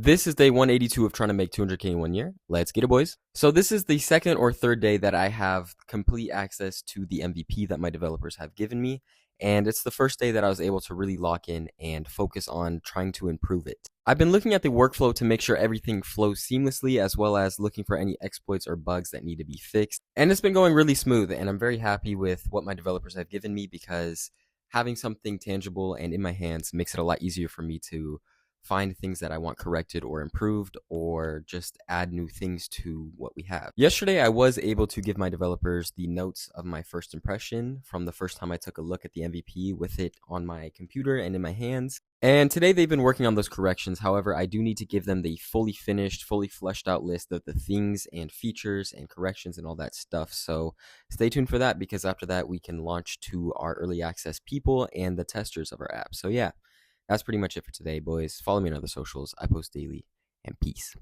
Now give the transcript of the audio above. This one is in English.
This is day 182 of trying to make 200K in 1 year. Let's get it, boys. So this is the second or third day that I have complete access to the MVP that my developers have given me. And it's the first day that I was able to really lock in and focus on trying to improve it. I've been looking at the workflow to make sure everything flows seamlessly, as well as looking for any exploits or bugs that need to be fixed. And it's been going really smooth, and I'm very happy with what my developers have given me because having something tangible and in my hands makes it a lot easier for me to find things that I want corrected or improved, or just add new things to what we have. Yesterday, I was able to give my developers the notes of my first impression from the first time I took a look at the MVP with it on my computer and in my hands. And today they've been working on those corrections. However, I do need to give them the fully finished, fully fleshed out list of the things and features and corrections and all that stuff. So stay tuned for that, because after that we can launch to our early access people and the testers of our app. So yeah, that's pretty much it for today, boys. Follow me on other socials. I post daily, and peace.